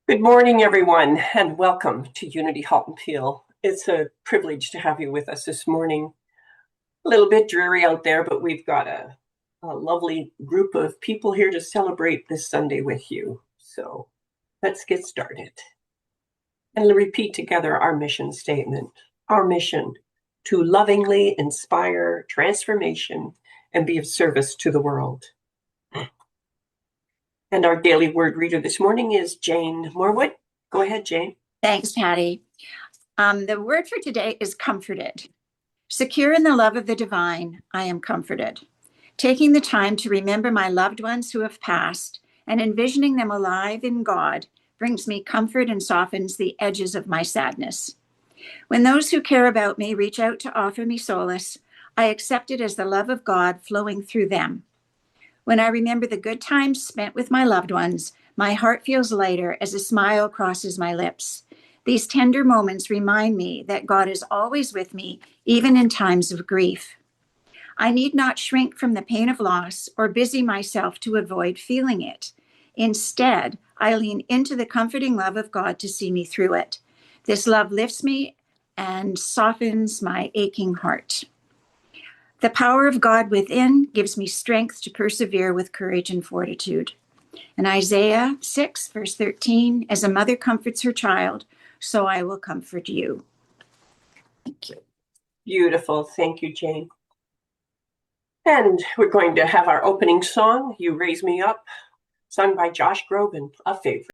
Good morning, everyone, and welcome to Unity Halt and Peel. It's a privilege to have you with us this morning. A little bit dreary out there, but we've got a lovely group of people here to celebrate this Sunday with you. So let's get started. And repeat together our mission statement. Our mission: to lovingly inspire transformation and be of service to the world. And our daily word reader this morning is Jane Morwood. Go ahead, Jane. Thanks, Patty. The word for today is comforted. Secure in the love of the divine, I am comforted. Taking the time to remember my loved ones who have passed and envisioning them alive in God brings me comfort and softens the edges of my sadness. When those who care about me reach out to offer me solace, I accept it as the love of God flowing through them. When I remember the good times spent with my loved ones, my heart feels lighter as a smile crosses my lips. These tender moments remind me that God is always with me, even in times of grief. I need not shrink from the pain of loss or busy myself to avoid feeling it. Instead, I lean into the comforting love of God to see me through it. This love lifts me and softens my aching heart. The power of God within gives me strength to persevere with courage and fortitude. In Isaiah 6, verse 13, as a mother comforts her child, so I will comfort you. Thank you. Beautiful. Thank you, Jane. And we're going to have our opening song, You Raise Me Up, sung by Josh Groban, a favorite.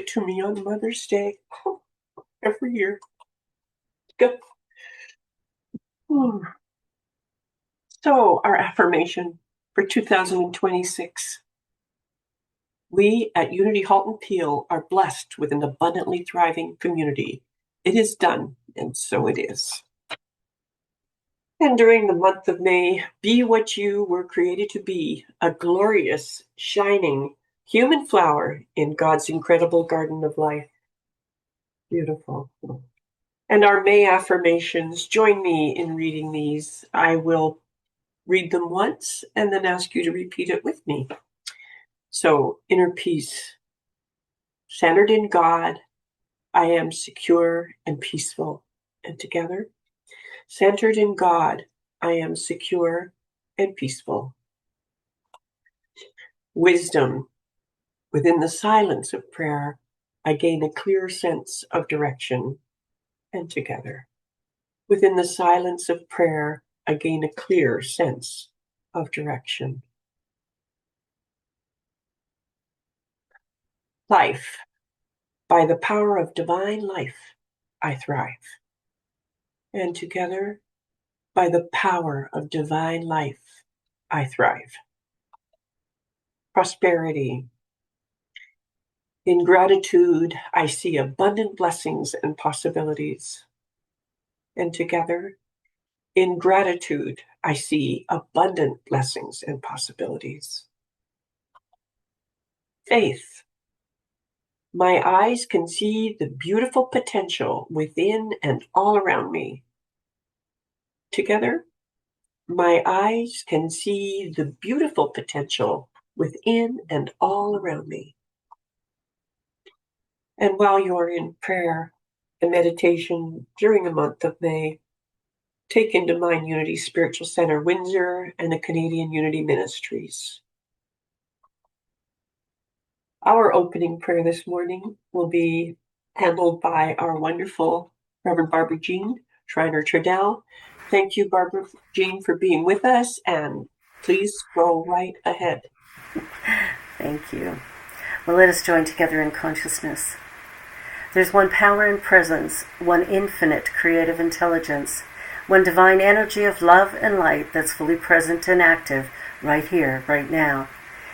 to me on Mother's Day every year. Good. So, our affirmation for 2026. We at Unity Halton Peel are blessed with an abundantly thriving community. It is done, and so it is. And during the month of May, be what you were created to be, a glorious, shining human flower in God's incredible garden of life. Beautiful. And our May affirmations, join me in reading these. I will read them once and then ask you to repeat it with me. So, inner peace. Centered in God, I am secure and peaceful. And together, centered in God, I am secure and peaceful. Wisdom. Within the silence of prayer, I gain a clear sense of direction. And together, within the silence of prayer, I gain a clear sense of direction. Life. By the power of divine life, I thrive. And together, by the power of divine life, I thrive. Prosperity. In gratitude, I see abundant blessings and possibilities. And together, in gratitude, I see abundant blessings and possibilities. Faith. My eyes can see the beautiful potential within and all around me. Together, my eyes can see the beautiful potential within and all around me. And while you're in prayer and meditation during the month of May, take into mind Unity Spiritual Center Windsor and the Canadian Unity Ministries. Our opening prayer this morning will be handled by our wonderful Reverend Barbara Jean Schreiner-Trudell. Thank you, Barbara Jean, for being with us, and please go right ahead. Thank you. Well, let us join together in consciousness. There's one power and presence, one infinite creative intelligence, one divine energy of love and light that's fully present and active right here, right now.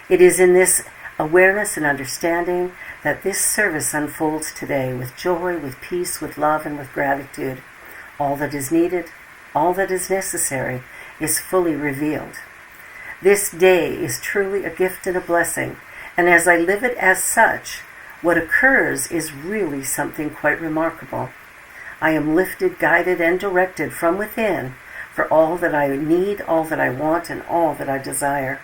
It is in this awareness and understanding that this service unfolds today with joy, with peace, with love, and with gratitude. All that is needed, all that is necessary, is fully revealed. This day is truly a gift and a blessing, and as I live it as such, what occurs is really something quite remarkable. I am lifted, guided, and directed from within for all that I need, all that I want, and all that I desire.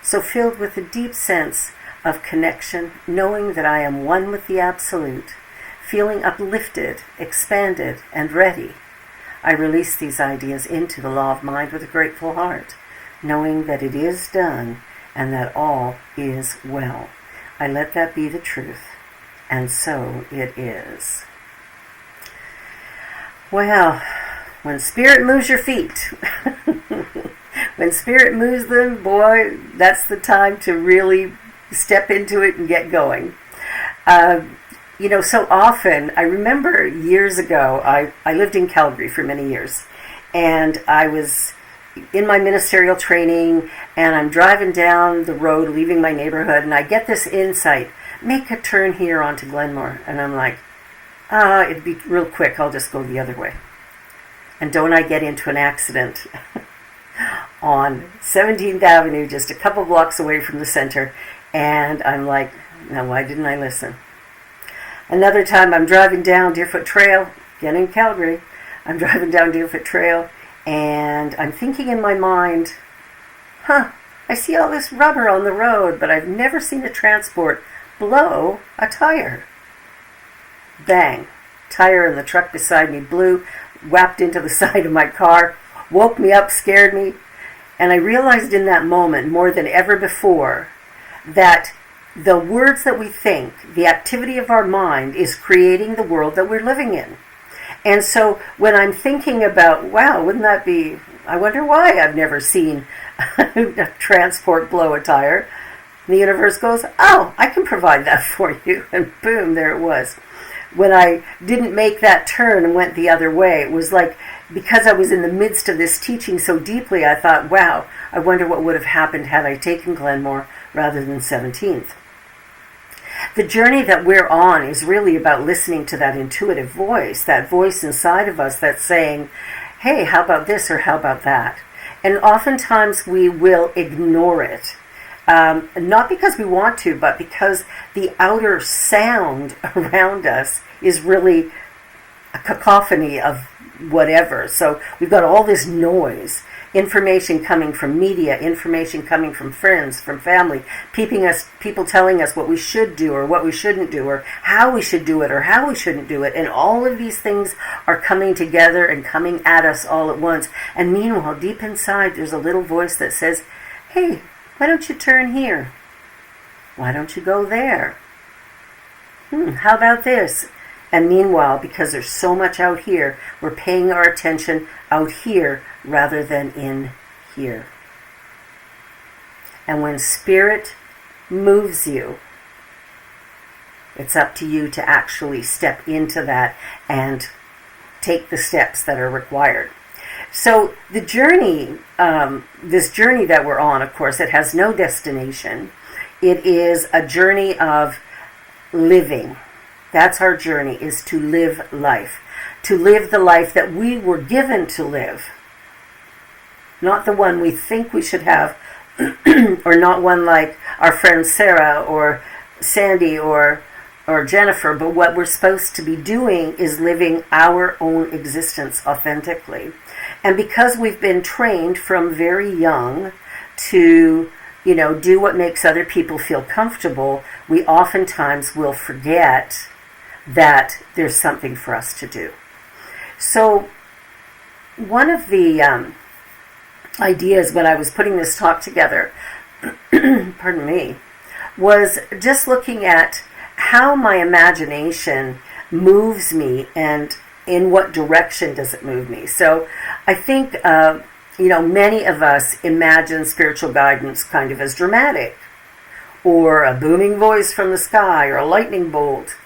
So filled with a deep sense of connection, knowing that I am one with the Absolute, feeling uplifted, expanded, and ready, I release these ideas into the law of mind with a grateful heart, knowing that it is done and that all is well. I let that be the truth, and so it is. Well, when spirit moves your feet, when spirit moves them, boy, that's the time to really step into it and get going. So often, I remember years ago, I lived in Calgary for many years, and I was in my ministerial training, and I'm driving down the road, leaving my neighborhood, and I get this insight, make a turn here onto Glenmore. And I'm like, it'd be real quick, I'll just go the other way. And don't I get into an accident on 17th Avenue, just a couple blocks away from the center, and I'm like, now why didn't I listen? Another time I'm driving down Deerfoot Trail, again in Calgary, I'm driving down Deerfoot Trail, and I'm thinking in my mind, I see all this rubber on the road, but I've never seen a transport blow a tire. Bang. Tire in the truck beside me blew, whapped into the side of my car, woke me up, scared me, and I realized in that moment, more than ever before, that the words that we think, the activity of our mind, is creating the world that we're living in. And so when I'm thinking about, wow, wouldn't that be, I wonder why I've never seen a transport blow a tire. The universe goes, oh, I can provide that for you. And boom, there it was. When I didn't make that turn and went the other way, it was like, because I was in the midst of this teaching so deeply, I thought, wow, I wonder what would have happened had I taken Glenmore rather than 17th. The journey that we're on is really about listening to that intuitive voice, that voice inside of us that's saying, hey, how about this or how about that? And oftentimes we will ignore it. Not because we want to, but because the outer sound around us is really a cacophony of whatever. So we've got all this noise, information coming from media, information coming from friends, from family, people telling us what we should do or what we shouldn't do, or how we should do it or how we shouldn't do it. And all of these things are coming together and coming at us all at once. And meanwhile, deep inside, there's a little voice that says, hey, why don't you turn here? Why don't you go there? How about this? And meanwhile, because there's so much out here, we're paying our attention out here rather than in here. And when spirit moves you, it's up to you to actually step into that and take the steps that are required. So the journey, this journey that we're on, of course, it has no destination. It is a journey of living. That's our journey, is to live life. To live the life that we were given to live. Not the one we think we should have, or not one like our friend Sarah or Sandy or Jennifer, but what we're supposed to be doing is living our own existence authentically. And because we've been trained from very young to, do what makes other people feel comfortable, we oftentimes will forget that there's something for us to do. So one of the ideas when I was putting this talk together, pardon me, was just looking at how my imagination moves me and in what direction does it move me. So I think, many of us imagine spiritual guidance kind of as dramatic, or a booming voice from the sky, or a lightning bolt,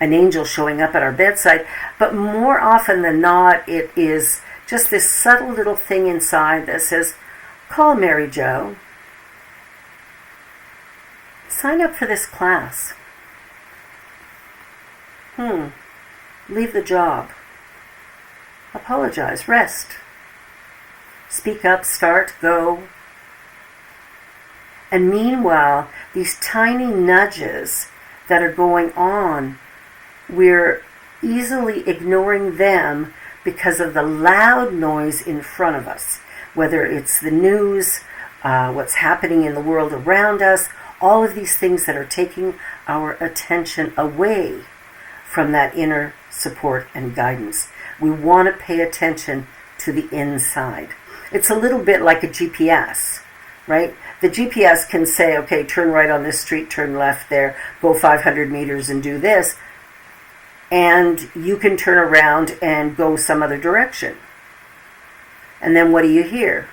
an angel showing up at our bedside. But more often than not, it is just this subtle little thing inside that says, call Mary Jo. Sign up for this class. Leave the job. Apologize. Rest. Speak up. Start. Go. And meanwhile, these tiny nudges that are going on, we're easily ignoring them because of the loud noise in front of us. Whether it's the news, what's happening in the world around us, all of these things that are taking our attention away from that inner support and guidance. We want to pay attention to the inside. It's a little bit like a GPS, right? The GPS can say, okay, turn right on this street, turn left there, go 500 meters and do this. And you can turn around and go some other direction. And then what do you hear?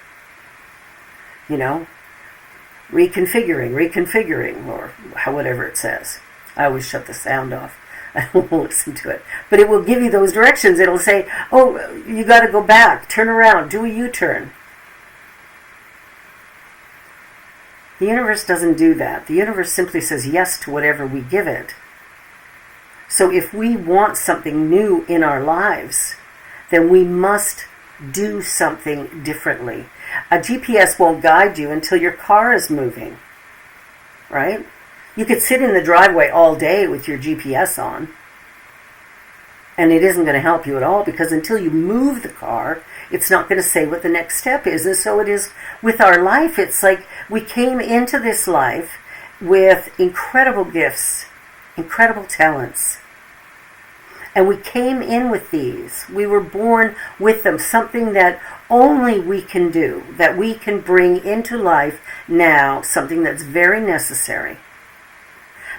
Reconfiguring, or whatever it says. I always shut the sound off. I won't listen to it. But it will give you those directions. It'll say, oh, you got to go back, turn around, do a U-turn. The universe doesn't do that. The universe simply says yes to whatever we give it. So if we want something new in our lives, then we must do something differently. A GPS won't guide you until your car is moving, right? You could sit in the driveway all day with your GPS on, and it isn't going to help you at all, because until you move the car, it's not going to say what the next step is. And so it is with our life. It's like we came into this life with incredible gifts, incredible talents. And we came in with these. We were born with them, something that only we can do, that we can bring into life now, something that's very necessary.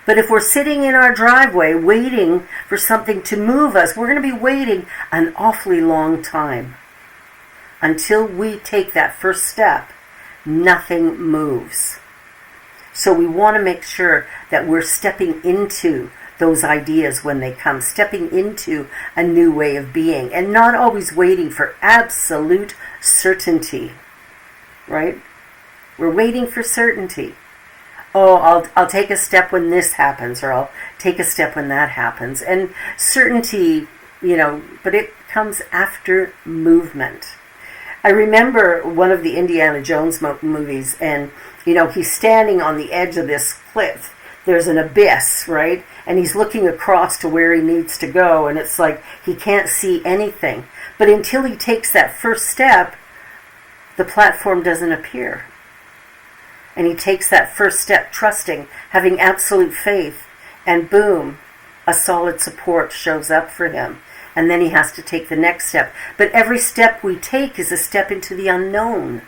But if we're sitting in our driveway waiting for something to move us, we're going to be waiting an awfully long time. Until we take that first step, nothing moves. So we want to make sure that we're stepping into those ideas when they come, stepping into a new way of being, and not always waiting for absolute certainty, right? We're waiting for certainty. Oh, I'll take a step when this happens, or I'll take a step when that happens. And certainty, but it comes after movement. I remember one of the Indiana Jones movies, and, he's standing on the edge of this cliff. There's an abyss, right? And he's looking across to where he needs to go, and it's like he can't see anything. But until he takes that first step, the platform doesn't appear. And he takes that first step, trusting, having absolute faith, and boom, a solid support shows up for him. And then he has to take the next step. But every step we take is a step into the unknown.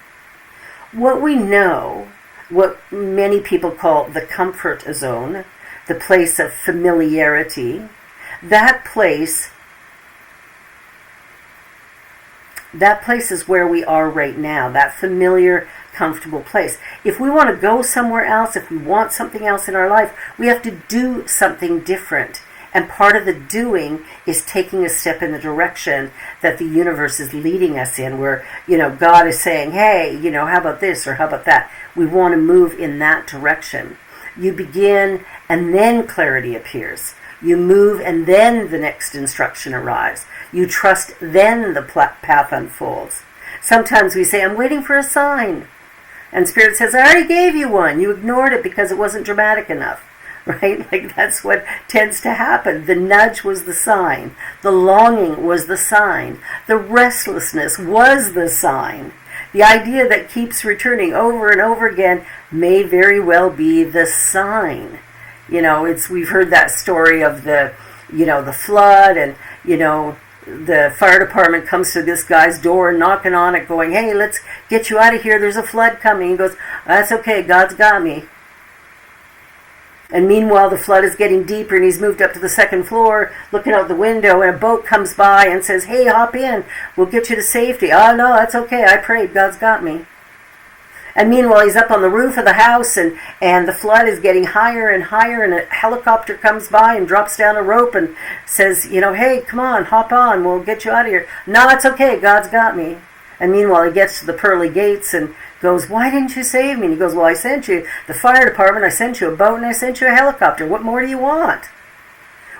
What we know, what many people call the comfort zone, the place of familiarity, that place is where we are right now, that familiar, comfortable place. If we want to go somewhere else, if we want something else in our life, we have to do something different. And part of the doing is taking a step in the direction that the universe is leading us in, where, God is saying, hey, how about this or how about that? We want to move in that direction. You begin and then clarity appears. You move and then the next instruction arrives. You trust, then the path unfolds. Sometimes we say, I'm waiting for a sign. And Spirit says, I already gave you one. You ignored it because it wasn't dramatic enough. Right? Like that's what tends to happen. The nudge was the sign. The longing was the sign. The restlessness was the sign. The idea that keeps returning over and over again may very well be the sign. We've heard that story of the flood, and, the fire department comes to this guy's door knocking on it going, hey, let's get you out of here. There's a flood coming. He goes, that's okay. God's got me. And meanwhile, the flood is getting deeper, and he's moved up to the second floor, looking out the window, and a boat comes by and says, hey, hop in. We'll get you to safety. Oh, no, that's okay. I prayed. God's got me. And meanwhile, he's up on the roof of the house, and the flood is getting higher and higher, and a helicopter comes by and drops down a rope and says, hey, come on, hop on. We'll get you out of here. No, it's okay. God's got me. And meanwhile, he gets to the pearly gates and goes, why didn't you save me? And he goes, well, I sent you the fire department, I sent you a boat, and I sent you a helicopter. What more do you want?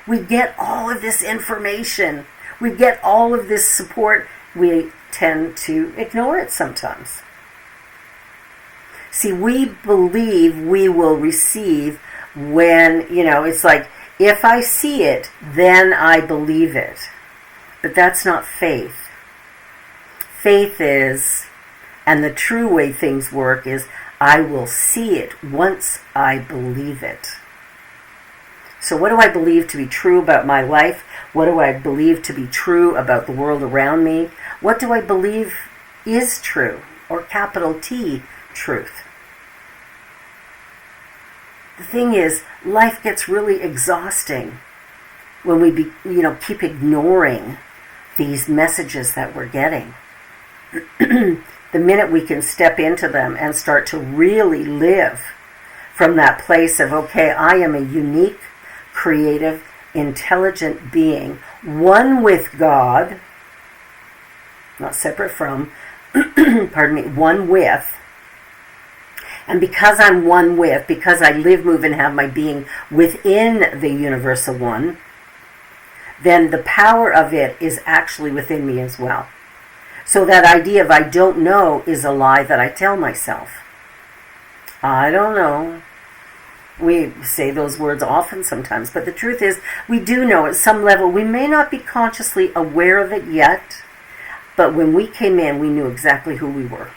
We get all of this information. We get all of this support. We tend to ignore it sometimes. See, we believe we will receive when, it's like, if I see it, then I believe it. But that's not faith. Faith is, and the true way things work is, I will see it once I believe it. So what do I believe to be true about my life? What do I believe to be true about the world around me? What do I believe is true, or capital T, truth? The thing is, life gets really exhausting when we keep ignoring these messages that we're getting. The minute we can step into them and start to really live from that place of, okay, I am a unique, creative, intelligent being, one with God, not separate from, one with. And because I'm one with, because I live, move, and have my being within the universal one, then the power of it is actually within me as well. So that idea of I don't know is a lie that I tell myself. I don't know. We say those words often sometimes, but the truth is we do know at some level. We may not be consciously aware of it yet, but when we came in, we knew exactly who we were.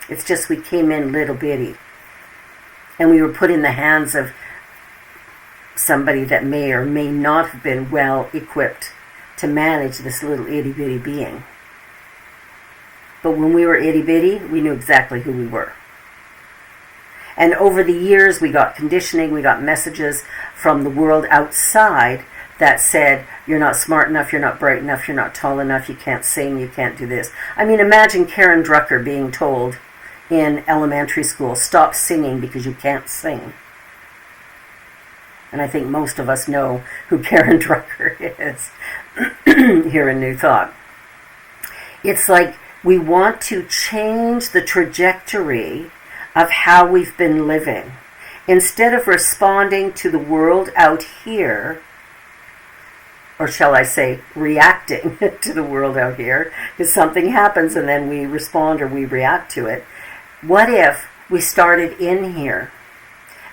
It's just we came in little bitty, and we were put in the hands of somebody that may or may not have been well equipped to manage this little itty bitty being. But when we were itty bitty, we knew exactly who we were. And over the years, we got conditioning, we got messages from the world outside that said, you're not smart enough, you're not bright enough, you're not tall enough, you can't sing, you can't do this. I mean, imagine Karen Drucker being told in elementary school, stop singing because you can't sing. And I think most of us know who Karen Drucker is here in New Thought. It's like we want to change the trajectory of how we've been living. Instead of responding to the world out here, or shall I say, reacting to the world out here, because something happens and then we respond or we react to it. What if we started in here?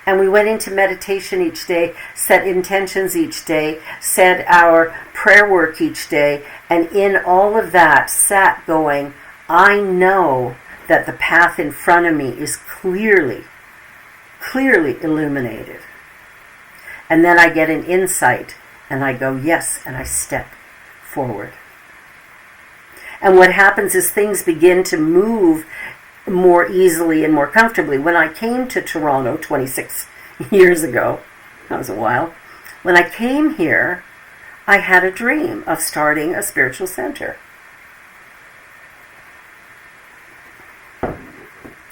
And we went into meditation each day, set intentions each day, said our prayer work each day, and in all of that sat going, I know that the path in front of me is clearly illuminated. And then I get an insight, and I go, yes, and I step forward. And what happens is things begin to move more easily and more comfortably. When I came to Toronto 26 years ago, that was a while, when I came here, I had a dream of starting a spiritual center.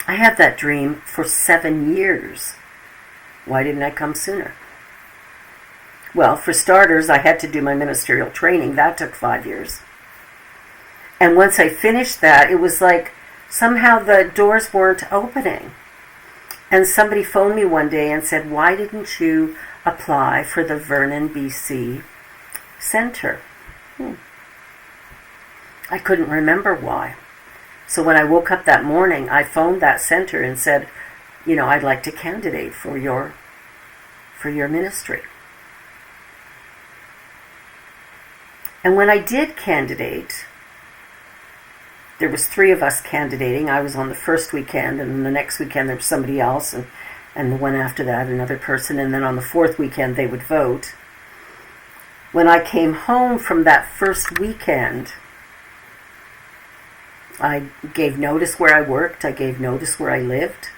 I had that dream for 7 years. Why didn't I come sooner? Well, for starters, I had to do my ministerial training. That took 5 years. And once I finished that, it was like somehow the doors weren't opening. And somebody phoned me one day and said, why didn't you apply for the Vernon, BC Center? I couldn't remember why. So when I woke up that morning, I phoned that center and said, I'd like to candidate for your ministry. And when I did candidate, there was 3 of us candidating. I was on the first weekend, and the next weekend there was somebody else, and the one after that, another person, and then on the 4th weekend they would vote. When I came home from that first weekend, I gave notice where I worked, I gave notice where I lived,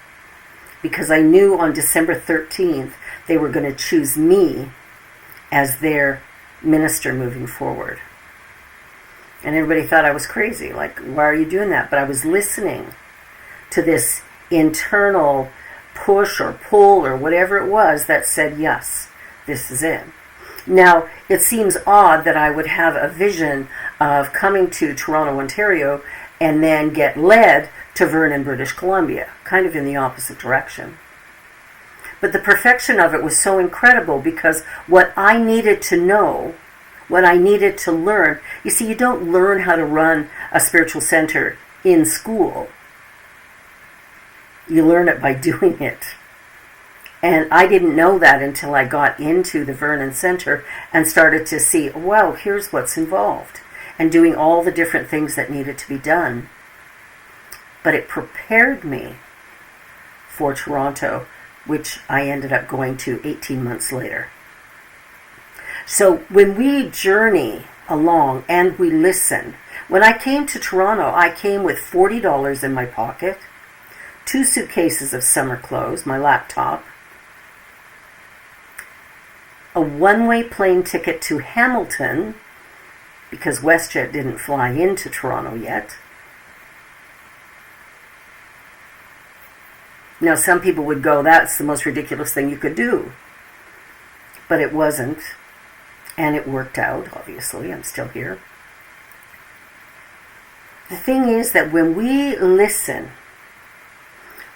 because I knew on December 13th they were going to choose me as their minister moving forward. And everybody thought I was crazy. Like, why are you doing that? But I was listening to this internal push or pull or whatever it was that said, yes, this is it. Now, it seems odd that I would have a vision of coming to Toronto, Ontario, and then get led to Vernon, British Columbia, kind of in the opposite direction. But the perfection of it was so incredible because what I needed to know, what I needed to learn, you see, you don't learn how to run a spiritual center in school. You learn it by doing it. And I didn't know that until I got into the Vernon Center and started to see, wow, here's what's involved, and doing all the different things that needed to be done. But it prepared me for Toronto, which I ended up going to 18 months later. So when we journey along and we listen, when I came to Toronto, I came with $40 in my pocket, 2 suitcases of summer clothes, my laptop, a one-way plane ticket to Hamilton, because WestJet didn't fly into Toronto yet. Now, some people would go, that's the most ridiculous thing you could do. But it wasn't. And it worked out, obviously. I'm still here. The thing is that when we listen,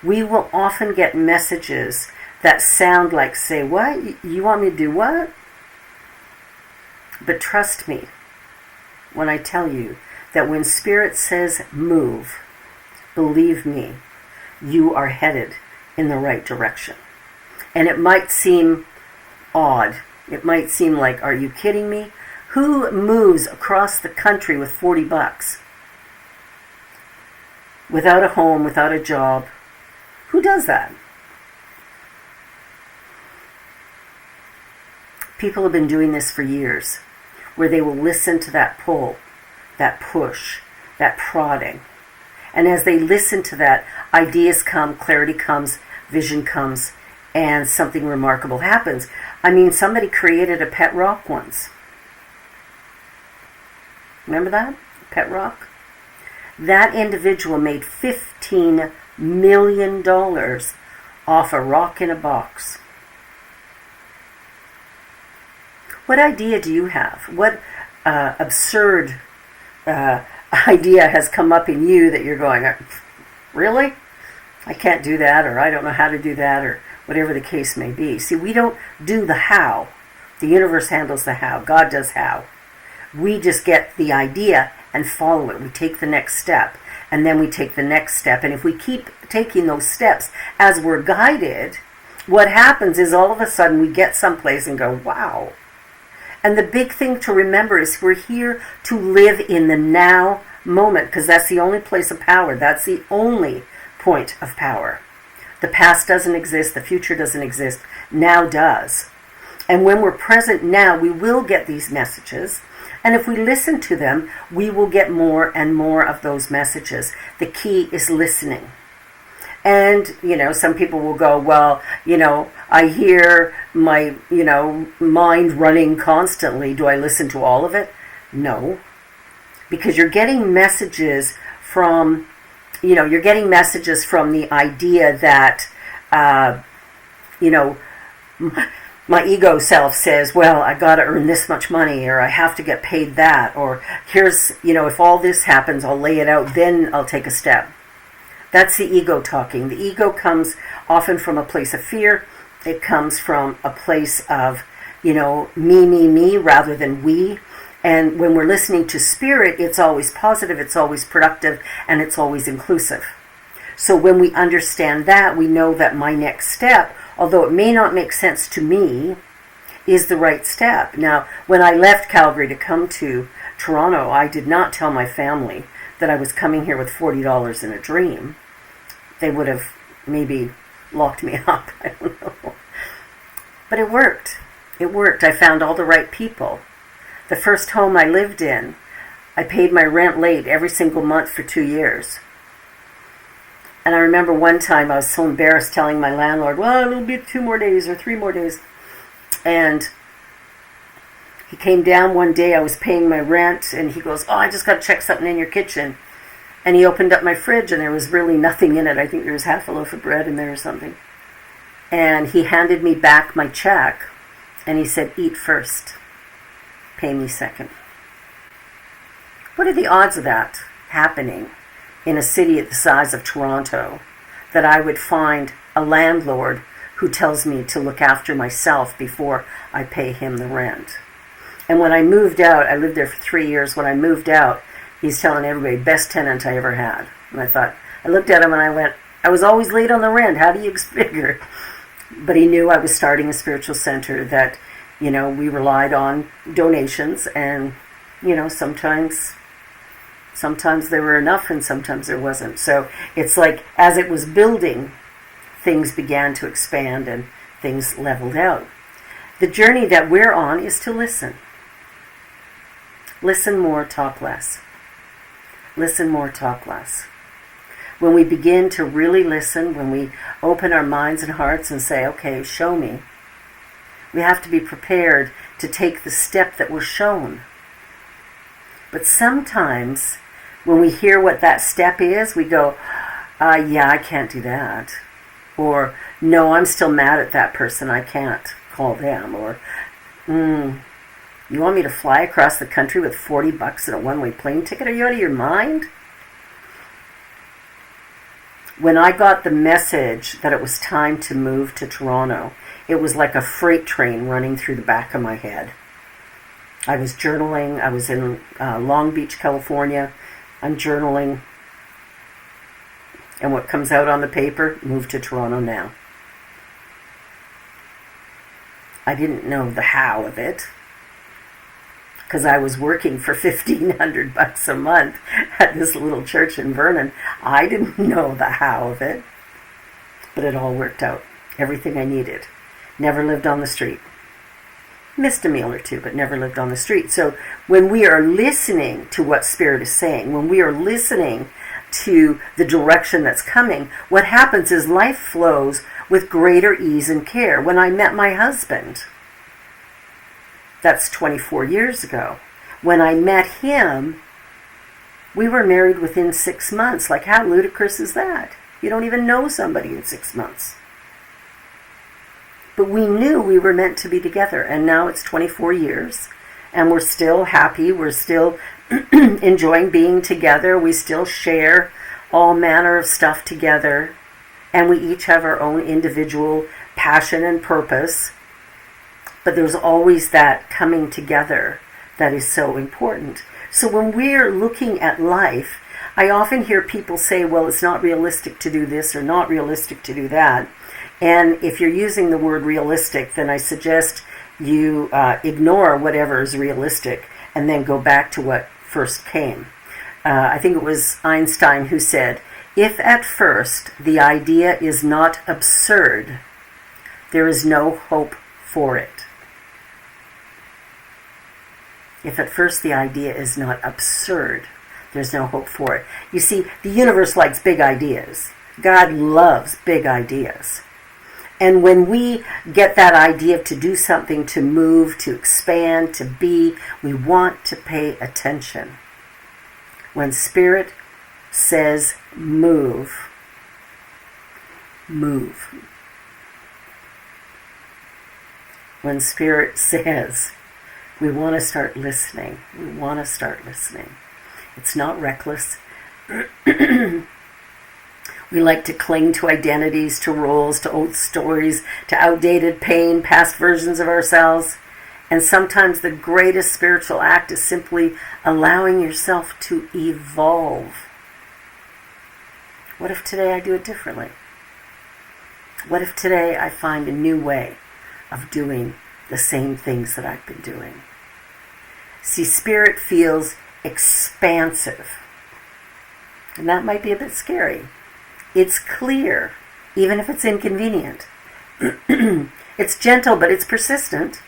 we will often get messages that sound like, say, what? You want me to do what? But trust me when I tell you that when Spirit says move, believe me, you are headed in the right direction. And it might seem odd. It might seem like, are you kidding me? Who moves across the country with $40? Without a home, without a job? Who does that? People have been doing this for years, where they will listen to that pull, that push, that prodding. And as they listen to that, ideas come, clarity comes, vision comes, and something remarkable happens. I mean, somebody created a pet rock once. Remember that? Pet rock? That individual made $15 million off a rock in a box. What idea do you have? What absurd idea has come up in you that you're going, really? I can't do that, or I don't know how to do that, or whatever the case may be. See, we don't do the how. The universe handles the how. God does how. We just get the idea and follow it. We take the next step, and then we take the next step. And if we keep taking those steps as we're guided, what happens is all of a sudden we get someplace and go, wow. And the big thing to remember is we're here to live in the now moment, because that's the only place of power. That's the only point of power. The past doesn't exist. The future doesn't exist. Now does. And when we're present now, we will get these messages. And if we listen to them, we will get more and more of those messages. The key is listening. And, some people will go, well, I hear my, mind running constantly. Do I listen to all of it? No. Because you're getting messages from, the idea that, my ego self says, well, I got to earn this much money, or I have to get paid that, or here's, if all this happens, I'll lay it out, then I'll take a step. That's the ego talking. The ego comes often from a place of fear. It comes from a place of, me, rather than we. And when we're listening to spirit, it's always positive, it's always productive, and it's always inclusive. So when we understand that, we know that my next step, although it may not make sense to me, is the right step. Now, when I left Calgary to come to Toronto, I did not tell my family that I was coming here with $40 in a dream. They would have maybe locked me up. I don't know. But it worked. It worked. I found all the right people. The first home I lived in, I paid my rent late every single month for 2 years. And I remember one time I was so embarrassed telling my landlord, well, it'll be 2 more days or 3 more days. And he came down one day, I was paying my rent, and he goes, oh, I just got to check something in your kitchen. And he opened up my fridge, and there was really nothing in it. I think there was half a loaf of bread in there or something. And he handed me back my check, and he said, eat first, pay me second. What are the odds of that happening in a city the size of Toronto, that I would find a landlord who tells me to look after myself before I pay him the rent? And when I moved out, I lived there for 3 years. When I moved out, he's telling everybody, best tenant I ever had. And I looked at him and I went, I was always late on the rent. How do you figure? But he knew I was starting a spiritual center, that, we relied on donations, and, sometimes there were enough and sometimes there wasn't. So it's like, as it was building, things began to expand and things leveled out. The journey that we're on is to listen. Listen more, talk less. Listen more, talk less. When we begin to really listen, when we open our minds and hearts and say, okay, show me, we have to be prepared to take the step that we're shown. But sometimes when we hear what that step is, we go, yeah, I can't do that. Or, no, I'm still mad at that person, I can't call them. Or, you want me to fly across the country with $40 in a one-way plane ticket? Are you out of your mind? When I got the message that it was time to move to Toronto, it was like a freight train running through the back of my head. I was journaling. I was in Long Beach, California. I'm journaling. And what comes out on the paper? Move to Toronto now. I didn't know the how of it, because I was working for $1,500 a month at this little church in Vernon. I didn't know the how of it, but it all worked out. Everything I needed. Never lived on the street. Missed a meal or two, but never lived on the street. So when we are listening to what Spirit is saying, when we are listening to the direction that's coming, what happens is life flows with greater ease and care. When I met my husband, that's 24 years ago. When I met him, we were married within 6 months. Like, how ludicrous is that? You don't even know somebody in 6 months. But we knew we were meant to be together, and now it's 24 years, and we're still happy, we're still enjoying being together, we still share all manner of stuff together, and we each have our own individual passion and purpose, but there's always that coming together that is so important. So when we're looking at life, I often hear people say, well, it's not realistic to do this or not realistic to do that. And if you're using the word realistic, then I suggest you ignore whatever is realistic and then go back to what first came. I think it was Einstein who said, if at first the idea is not absurd, there is no hope for it. If at first the idea is not absurd, there's no hope for it. You see, the universe likes big ideas. God loves big ideas. And when we get that idea to do something, to move, to expand, to be, we want to pay attention. When Spirit says move, move. When Spirit says we want to start listening, we want to start listening. It's not reckless. We like to cling to identities, to roles, to old stories, to outdated pain, past versions of ourselves. And sometimes the greatest spiritual act is simply allowing yourself to evolve. What if today I do it differently? What if today I find a new way of doing the same things that I've been doing? See, Spirit feels expansive. And that might be a bit scary. It's clear, even if it's inconvenient. It's gentle, but it's persistent.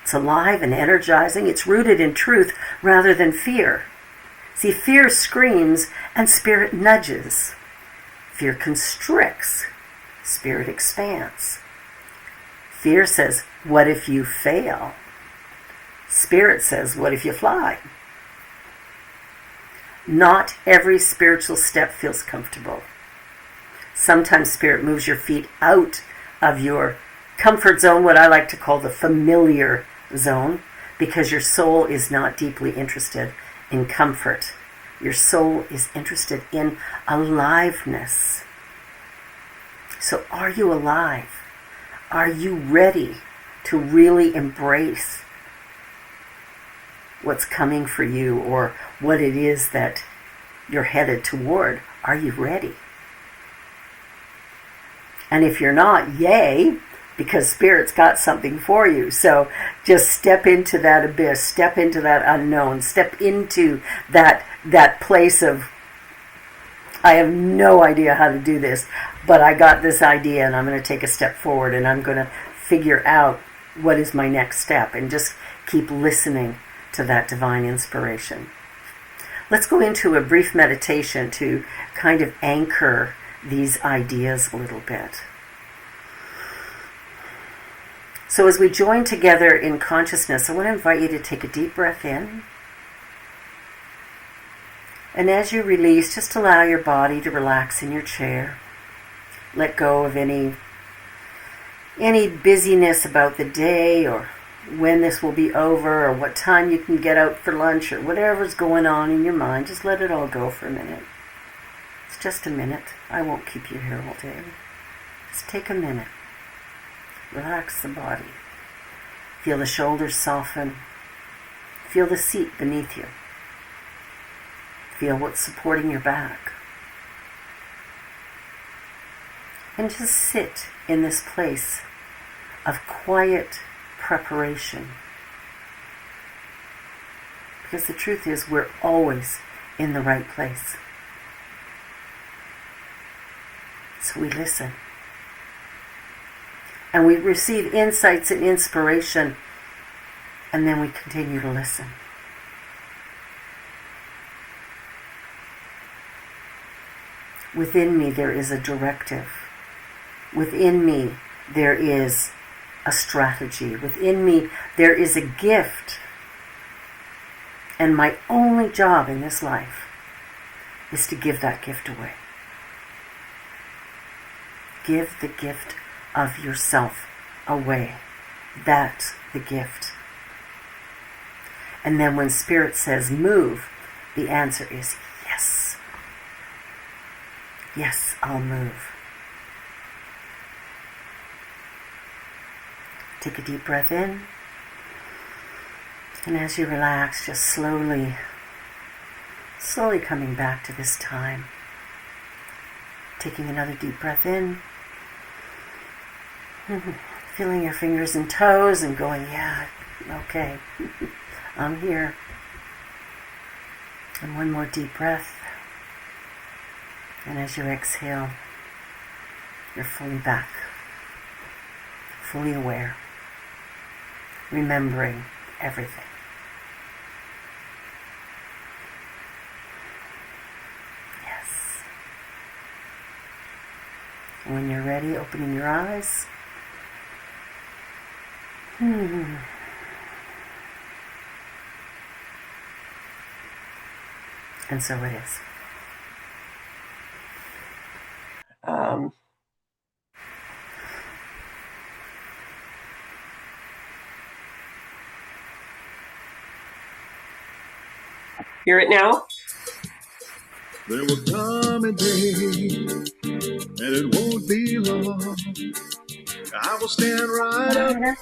It's alive and energizing. It's rooted in truth rather than fear. See, fear screams and Spirit nudges. Fear constricts. Spirit expands. Fear says, what if you fail? Spirit says, what if you fly? Not every spiritual step feels comfortable. Sometimes Spirit moves your feet out of your comfort zone, what I like to call the familiar zone, because your soul is not deeply interested in comfort. Your soul is interested in aliveness. So are you alive? Are you ready to really embrace what's coming for you or what it is that you're headed toward? Are you ready? And if you're not, yay, because Spirit's got something for you. So just step into that abyss, step into that unknown, step into that place of, I have no idea how to do this, but I got this idea and I'm going to take a step forward and I'm going to figure out what is my next step, and just keep listening to that divine inspiration. Let's go into a brief meditation to kind of anchor these ideas a little bit. So as we join together in consciousness, I want to invite you to take a deep breath in. And as you release, just allow your body to relax in your chair. Let go of any busyness about the day or when this will be over or what time you can get out for lunch or whatever's going on in your mind. Just let it all go for a minute. It's just a minute. I won't keep you here all day. Just take a minute. Relax the body. Feel the shoulders soften. Feel the seat beneath you. Feel what's supporting your back. And just sit in this place of quiet preparation. Because the truth is, we're always in the right place. So we listen. And we receive insights and inspiration, and then we continue to listen. Within me there is a directive. Within me there is a strategy. Within me there is a gift. And my only job in this life is to give that gift away. Give the gift of yourself away. That's the gift. And then when Spirit says move, the answer is yes. Yes, I'll move. Take a deep breath in. And as you relax, just slowly coming back to this time. Taking another deep breath in. Feeling your fingers and toes and going, yeah, okay, I'm here. And one more deep breath. And as you exhale, you're fully back, fully aware, remembering everything. Yes. And when you're ready, opening your eyes. And so it is. Hear it now? There will come a day, and it won't be long. I will stand right up.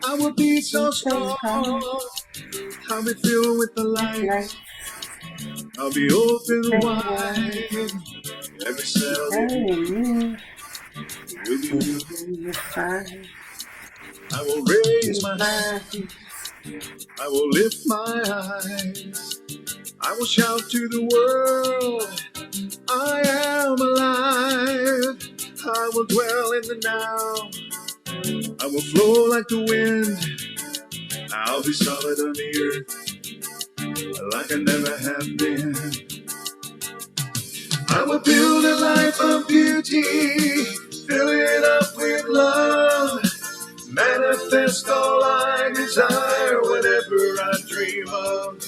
I will be so strong. I'll be filled with the light. I'll be open wide. Every cell in me will be unified. I will raise my hands. I will lift my eyes. I will shout to the world, I am alive. I will dwell in the now. I will flow like the wind. I'll be solid on the earth, like I never have been. I will build a life of beauty, fill it up with love, manifest all I desire, whatever I dream of.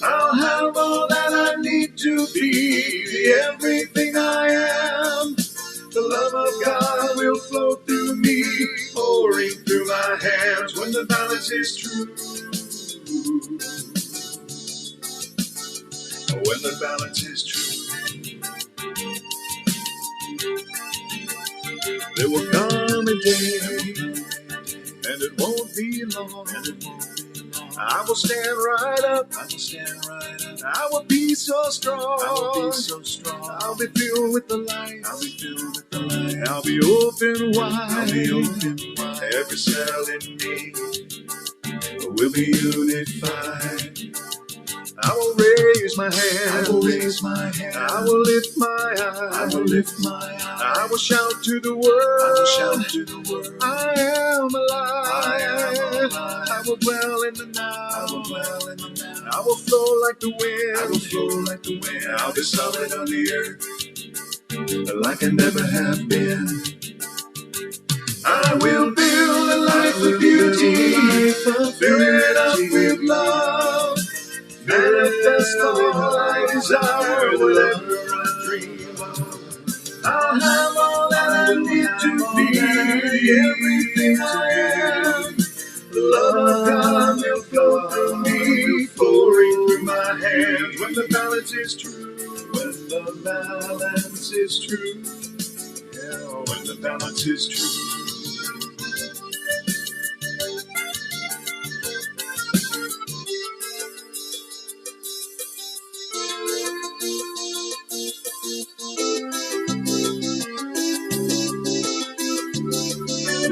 I'll have all that I need to be everything I am. The love of God will flow through me, pouring through my hands when the balance is true. When the balance is true. There will come a day, and it won't be long. I will stand right up. I will be so strong. I'll be filled with the light. I'll be open wide. Every cell in me will be unified. I will raise my hand. I will lift my eyes. I will shout to the world. I am alive. I will dwell in the now. I will flow like the wind. I'll be solid on the earth, like I never have been. I will build a life of beauty, fill it up with love, manifest all I desire, whatever I dream of. I'll have all that I need to be, everything I am. The love of God will flow through me, pouring through my hands when the balance is true. When the balance is true. Yeah, when the balance is true.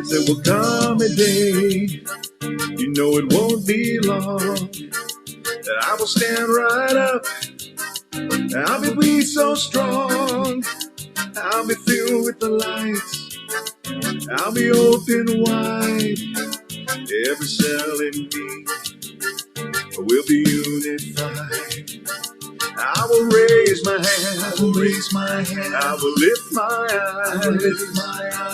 There will come a day, you know it won't be long, that I will stand right up. I'll be so strong. I'll be filled with the light. I'll be open wide. Every cell in me will be unified. I will raise my hand. I will lift my eyes.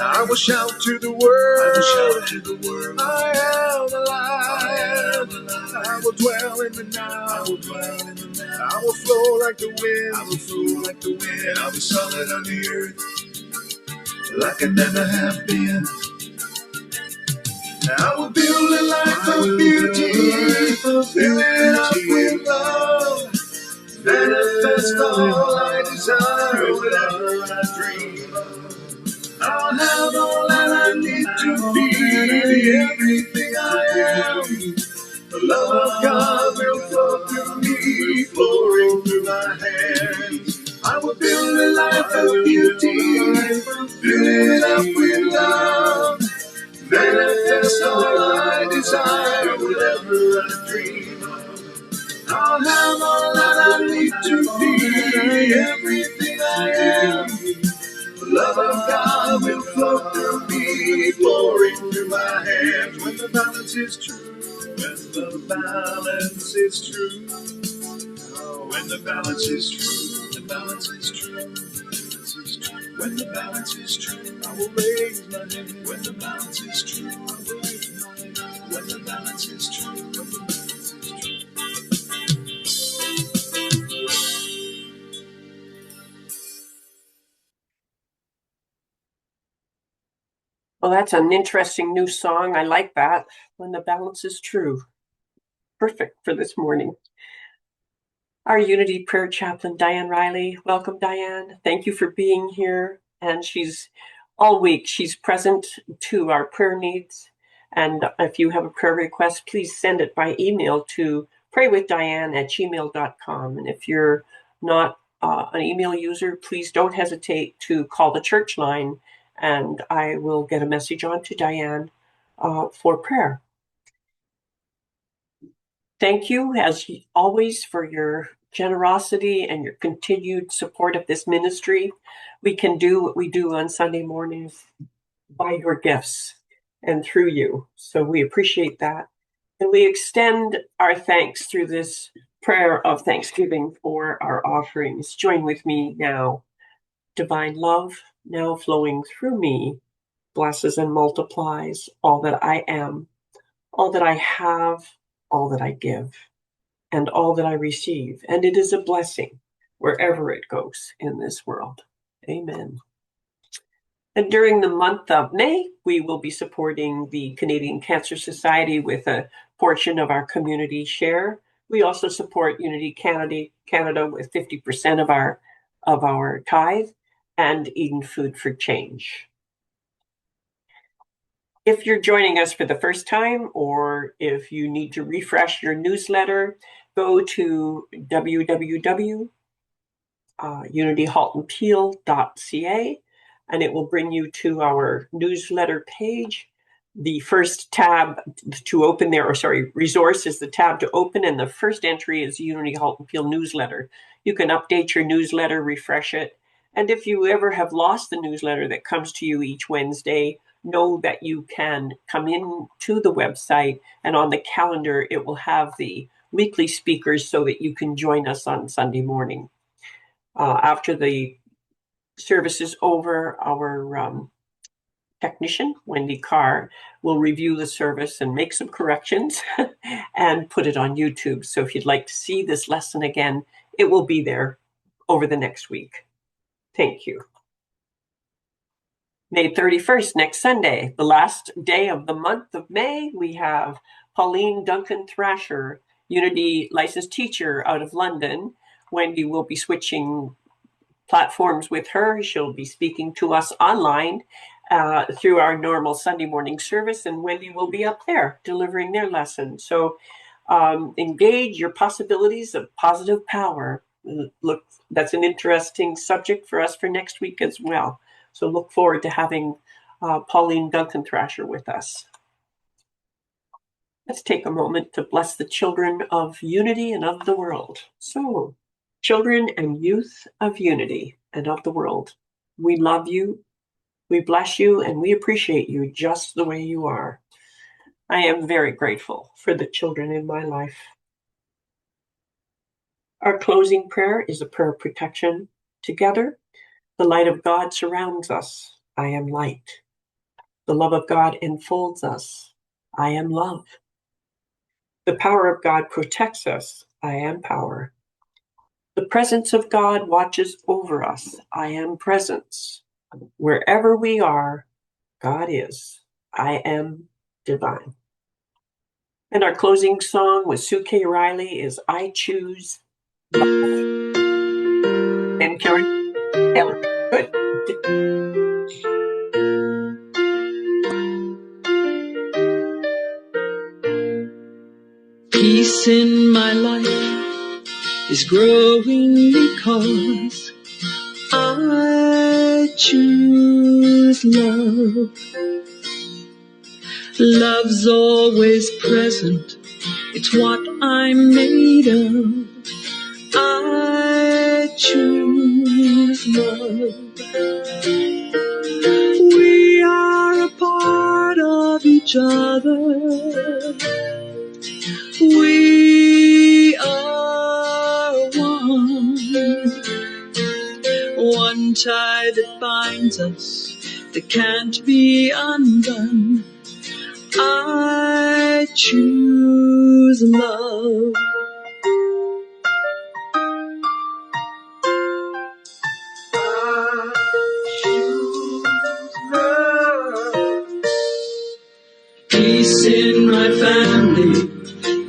I will shout to the world. I am alive. I I will dwell in the now. I will dwell in the now. I will flow like the wind. I will flow like the wind. And I'll be solid on the earth like I never have been. I will build a life of beauty, fill it up with love, manifest all I desire, whatever I dream of. I'll have all that I need to be, everything I am. The love of God will flow through me, flowing through my hands. I will build a life of beauty, fill it up with love, manifest all I desire, whatever I dream of. I'll have all that I need to be, everything I am. The love of God will flow through me, pouring through my hands. When the balance is true, when the balance is true, when the balance is true, the balance is true. When the balance is true, I will raise my hand. When the balance is true, I will raise my hand. When the balance is true, when the balance is true. Well, that's an interesting new song. I like that. When the balance is true. Perfect for this morning. Our Unity Prayer Chaplain, Diane Riley. Welcome, Diane. Thank you for being here. And she's all week, she's present to our prayer needs. And if you have a prayer request, please send it by email to praywithdiane@gmail.com. And if you're not an email user, please don't hesitate to call the church line, and I will get a message on to Diane for prayer. Thank you, as always, for your generosity and your continued support of this ministry. We can do what we do on Sunday mornings by your gifts and through you. So we appreciate that. And we extend our thanks through this prayer of thanksgiving for our offerings. Join with me now. Divine love, now flowing through me, blesses and multiplies all that I am, all that I have, all that I give, and all that I receive. And it is a blessing wherever it goes in this world. Amen. And during the month of May, we will be supporting the Canadian Cancer Society with a portion of our community share. We also support Unity Canada with 50% of our tithe, and Eden Food for Change. If you're joining us for the first time, or if you need to refresh your newsletter, go to www.unityhaltonpeel.ca, and it will bring you to our newsletter page. The first tab to open there, resource is the tab to open, and the first entry is Unity Halton Peel newsletter. You can update your newsletter, refresh it, and if you ever have lost the newsletter that comes to you each Wednesday, know that you can come in to the website, and on the calendar it will have the weekly speakers so that you can join us on Sunday morning. After the service is over, our technician, Wendy Carr, will review the service and make some corrections and put it on YouTube. So if you'd like to see this lesson again, it will be there over the next week. Thank you. May 31st, next Sunday, the last day of the month of May, we have Pauline Duncan Thrasher, Unity licensed teacher out of London. Wendy will be switching platforms with her. She'll be speaking to us online through our normal Sunday morning service, and Wendy will be up there delivering their lesson. So engage your possibilities of positive power. Look, that's an interesting subject for us for next week as well. So look forward to having Pauline Duncan Thrasher with us. Let's take a moment to bless the children of Unity and of the world. So, children and youth of Unity and of the world, we love you, we bless you, and we appreciate you just the way you are. I am very grateful for the children in my life. Our closing prayer is a prayer of protection. Together, the light of God surrounds us. I am light. The love of God enfolds us. I am love. The power of God protects us. I am power. The presence of God watches over us. I am presence. Wherever we are, God is. I am divine. And our closing song with Sue K. Riley is I Choose Love. And Carrie Taylor. Good. Peace in my life is growing because I choose love. Love's always present, it's what I'm made of. I choose love. We are a part of each other. We are one tie that binds us, that can't be undone. I choose love. I choose love. Peace in my family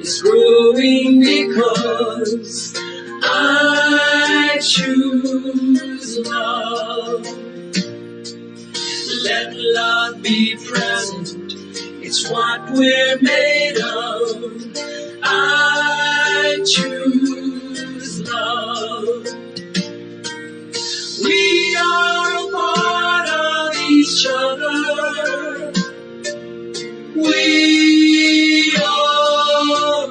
is growing because I choose love. Let love be present, it's what we're made of. I choose love. We are a part of each other. We are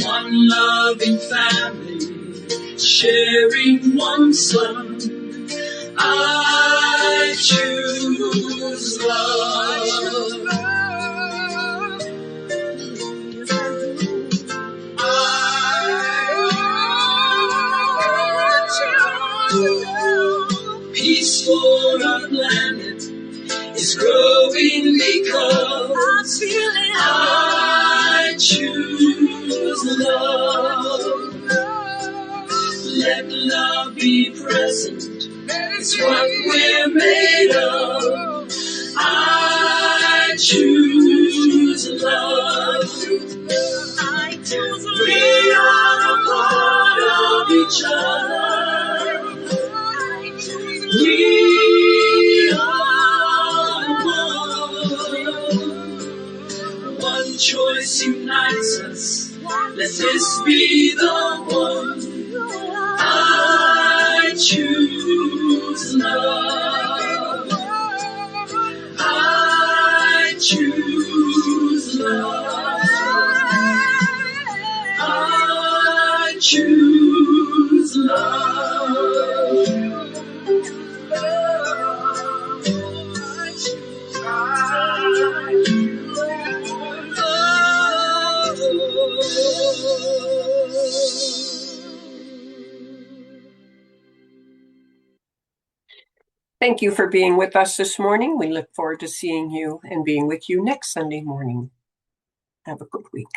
one loving family, sharing one son. I choose love. Peace for our planet is growing because I choose love. Let love be present, it's what we're made of. I choose love. We are a part of each other. We are one choice unites us. Let this be the one. I choose love. I choose love. I choose love. Thank you for being with us this morning. We look forward to seeing you and being with you next Sunday morning. Have a good week.